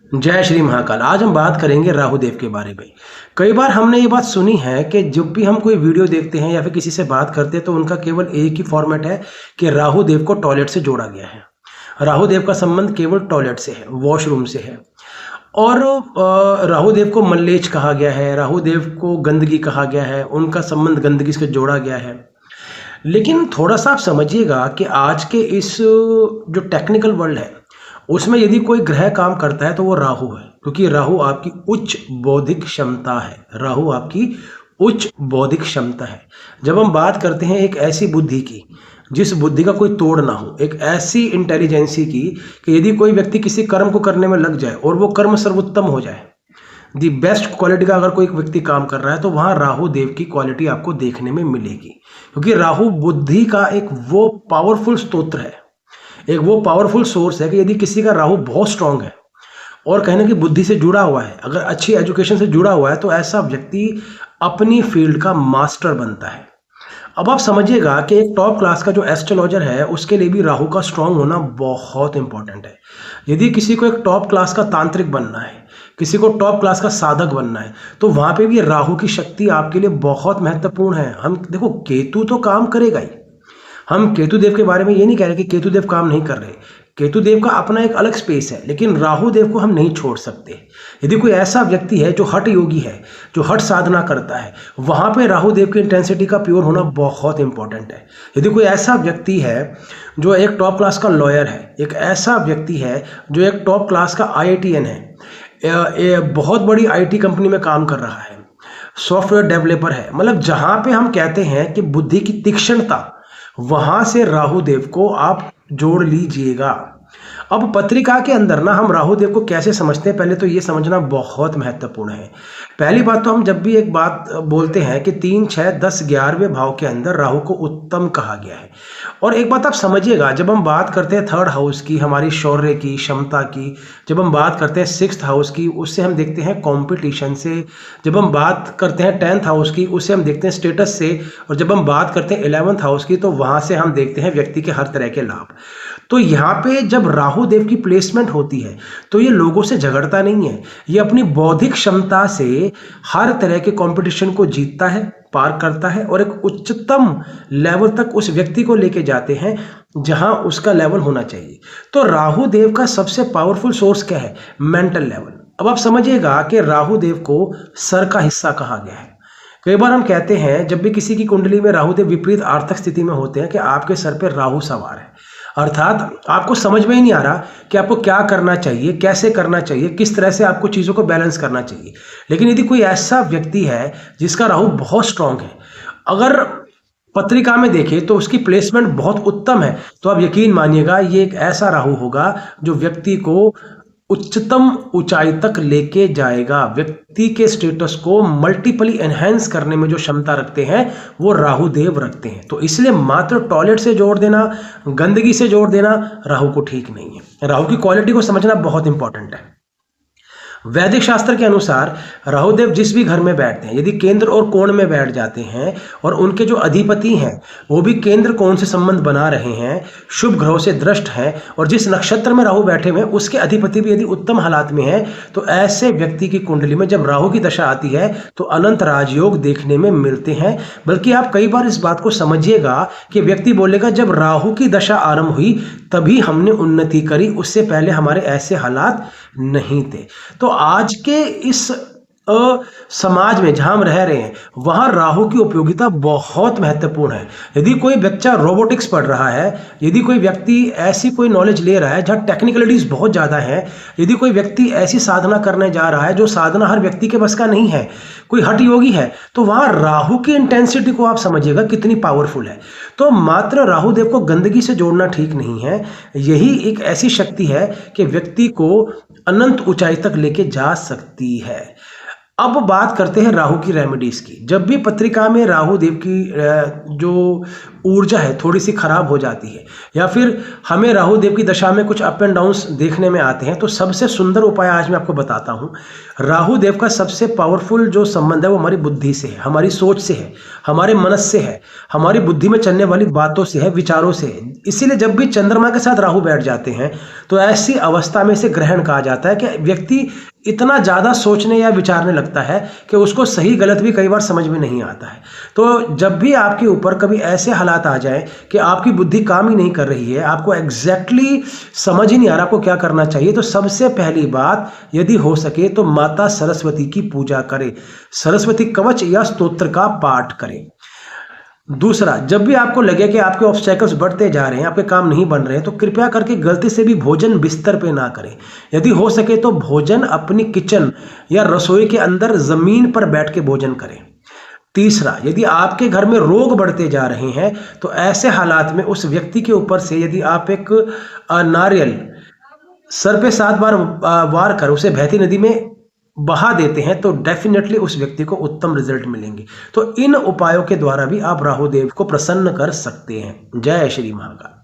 जय श्री महाकाल। आज हम बात करेंगे राहु देव के बारे में। कई बार हमने ये बात सुनी है कि जब भी हम कोई वीडियो देखते हैं या फिर किसी से बात करते हैं तो उनका केवल एक ही फॉर्मेट है कि राहु देव को टॉयलेट से जोड़ा गया है। राहु देव का संबंध केवल टॉयलेट से है, वॉशरूम से है। और राहु देव को मल्लेच कहा गया है, राहु देव को गंदगी कहा गया है, उनका संबंध गंदगी से जोड़ा गया है। लेकिन थोड़ा सा आप समझिएगा कि आज के इस जो टेक्निकल वर्ल्ड है उसमें यदि कोई ग्रह काम करता है तो वो राहु है, क्योंकि राहु आपकी उच्च बौद्धिक क्षमता है। राहु आपकी उच्च बौद्धिक क्षमता है। जब हम बात करते हैं एक ऐसी बुद्धि की जिस बुद्धि का कोई तोड़ ना हो, एक ऐसी इंटेलिजेंसी की कि यदि कोई व्यक्ति किसी कर्म को करने में लग जाए और वो कर्म सर्वोत्तम हो जाए, दी बेस्ट क्वालिटी का अगर कोई व्यक्ति काम कर रहा है तो वहाँ राहु देव की क्वालिटी आपको देखने में मिलेगी। क्योंकि राहु बुद्धि का एक वो पावरफुल स्तोत्र है, एक वो पावरफुल सोर्स है कि यदि किसी का राहु बहुत स्ट्रांग है और कहने की बुद्धि से जुड़ा हुआ है, अगर अच्छी एजुकेशन से जुड़ा हुआ है, तो ऐसा व्यक्ति अपनी फील्ड का मास्टर बनता है। अब आप समझिएगा कि एक टॉप क्लास का जो एस्ट्रोलॉजर है उसके लिए भी राहु का स्ट्रांग होना बहुत इंपॉर्टेंट है। यदि किसी को एक टॉप क्लास का तांत्रिक बनना है, किसी को टॉप क्लास का साधक बनना है, तो वहां पे भी राहु की शक्ति आपके लिए बहुत महत्वपूर्ण है। हम देखो, केतु तो काम करेगा ही। हम केतु देव के बारे में ये नहीं कह रहे कि केतु देव काम नहीं कर रहे। केतु देव का अपना एक अलग स्पेस है, लेकिन राहु देव को हम नहीं छोड़ सकते। यदि कोई ऐसा व्यक्ति है जो हठ योगी है, जो हठ साधना करता है, वहां पे राहु देव की इंटेंसिटी का प्योर होना बहुत इंपॉर्टेंट है। यदि कोई ऐसा व्यक्ति है जो एक टॉप क्लास का लॉयर है, एक ऐसा व्यक्ति है जो एक टॉप क्लास का IITN है, बहुत बड़ी IT कंपनी में काम कर रहा है, सॉफ्टवेयर डेवलपर है, मतलब जहां पे हम कहते हैं कि बुद्धि की तीक्ष्णता, वहां से राहु देव को आप जोड़ लीजिएगा। अब पत्रिका के अंदर ना हम राहु देव को कैसे समझते हैं, पहले तो ये समझना बहुत महत्वपूर्ण है। पहली बात तो हम जब भी एक बात बोलते हैं कि 3, 6, 10, 11वें भाव के अंदर राहु को उत्तम कहा गया है। और एक बात आप समझिएगा, जब हम बात करते हैं 3rd हाउस की, हमारी शौर्य की, क्षमता की, जब हम बात करते हैं 6th हाउस की, उससे हम देखते हैं कंपटीशन से, जब हम बात करते हैं 10th हाउस की, उससे हम देखते हैं स्टेटस से, और जब हम बात करते हैं 11th हाउस की, तो वहां से हम देखते हैं व्यक्ति के हर तरह के लाभ। तो यहाँ पे जब राहु देव की प्लेसमेंट होती है तो ये लोगों से झगड़ता नहीं है, ये अपनी बौद्धिक क्षमता से हर तरह के कंपटीशन को जीतता है, पार करता है, और एक उच्चतम लेवल तक उस व्यक्ति को लेके जाते हैं जहां उसका लेवल होना चाहिए। तो राहु देव का सबसे पावरफुल सोर्स क्या है? Mental level. अब आप समझिएगा कि राहु देव को सर का हिस्सा कहा गया है। कई बार हम कहते हैं जब भी किसी की कुंडली में राहु देव विपरीत आर्थिक स्थिति में होते हैं कि आपके सर पे राहु सवार है, अर्थात आपको समझ में ही नहीं आ रहा कि आपको क्या करना चाहिए, कैसे करना चाहिए, किस तरह से आपको चीज़ों को बैलेंस करना चाहिए। लेकिन यदि कोई ऐसा व्यक्ति है जिसका राहु बहुत स्ट्रांग है, अगर पत्रिका में देखें तो उसकी प्लेसमेंट बहुत उत्तम है, तो आप यकीन मानिएगा ये एक ऐसा राहु होगा जो व्यक्ति को उच्चतम ऊंचाई तक लेके जाएगा। व्यक्ति के स्टेटस को मल्टीपली एनहेंस करने में जो क्षमता रखते हैं वो राहु देव रखते हैं। तो इसलिए मात्र टॉयलेट से जोड़ देना, गंदगी से जोड़ देना राहु को ठीक नहीं है। राहु की क्वालिटी को समझना बहुत इंपॉर्टेंट है। वैदिक शास्त्र के अनुसार राहु देव जिस भी घर में बैठते हैं, यदि केंद्र और कोण में बैठ जाते हैं और उनके जो अधिपति हैं वो भी केंद्र कोण से संबंध बना रहे हैं, शुभ ग्रहों से दृष्ट हैं, और जिस नक्षत्र में राहु बैठे हुए हैं उसके अधिपति भी यदि उत्तम हालात में है, तो ऐसे व्यक्ति की कुंडली में जब राहु की दशा आती है तो अनंत राजयोग देखने में मिलते हैं। बल्कि आप कई बार इस बात को समझिएगा कि व्यक्ति बोलेगा जब राहु की दशा आरंभ हुई तभी हमने उन्नति करी, उससे पहले हमारे ऐसे हालात नहीं थे। तो आज के इस समाज में जहां हम रह रहे हैं वहां राहु की उपयोगिता बहुत महत्वपूर्ण है। यदि कोई बच्चा रोबोटिक्स पढ़ रहा है, यदि कोई व्यक्ति ऐसी कोई नॉलेज ले रहा है जहां टेक्निकलिटीज बहुत ज़्यादा है, यदि कोई व्यक्ति ऐसी साधना करने जा रहा है जो साधना हर व्यक्ति के बस का नहीं है, कोई हठ योगी है, तो वहां राहु की इंटेंसिटी को आप समझिएगा कितनी पावरफुल है। तो मात्र राहु देव को गंदगी से जोड़ना ठीक नहीं है। यही एक ऐसी शक्ति है कि व्यक्ति को अनंत ऊंचाई तक लेके जा सकती है। अब बात करते हैं राहु की रेमेडीज की। जब भी पत्रिका में राहु देव की जो ऊर्जा है थोड़ी सी खराब हो जाती है, या फिर हमें राहु देव की दशा में कुछ अप एंड डाउन्स देखने में आते हैं, तो सबसे सुंदर उपाय आज मैं आपको बताता हूं। राहु देव का सबसे पावरफुल जो संबंध है वो हमारी बुद्धि से है, हमारी सोच से है, हमारे मनस से है, हमारी बुद्धि में चलने वाली बातों से है, विचारों से है। इसीलिए जब भी चंद्रमा के साथ राहु बैठ जाते हैं तो ऐसी अवस्था में से ग्रहण कहा जाता है कि व्यक्ति इतना ज़्यादा सोचने या विचारने लगता है कि उसको सही गलत भी कई बार समझ में नहीं आता है। तो जब भी आपके ऊपर कभी ऐसे हालात आ जाए कि आपकी बुद्धि काम ही नहीं कर रही है, आपको एग्जैक्टली समझ ही नहीं आ रहा आपको क्या करना चाहिए, तो सबसे पहली बात, यदि हो सके तो माता सरस्वती की पूजा करें, सरस्वती कवच या स्तोत्र का पाठ करें। दूसरा, जब भी आपको लगे कि आपके ऑब्स्टेकल्स बढ़ते जा रहे हैं, आपके काम नहीं बन रहे हैं, तो कृपया करके गलती से भी भोजन बिस्तर पे ना करें। यदि हो सके तो भोजन अपनी किचन या रसोई के अंदर जमीन पर बैठ के भोजन करें। तीसरा, यदि आपके घर में रोग बढ़ते जा रहे हैं तो ऐसे हालात में उस व्यक्ति के ऊपर से यदि आप एक नारियल सर पे 7 बार वार कर उसे बहती नदी में बहा देते हैं तो डेफिनेटली उस व्यक्ति को उत्तम रिजल्ट मिलेंगे। तो इन उपायों के द्वारा भी आप राहु देव को प्रसन्न कर सकते हैं। जय श्री महाकाल।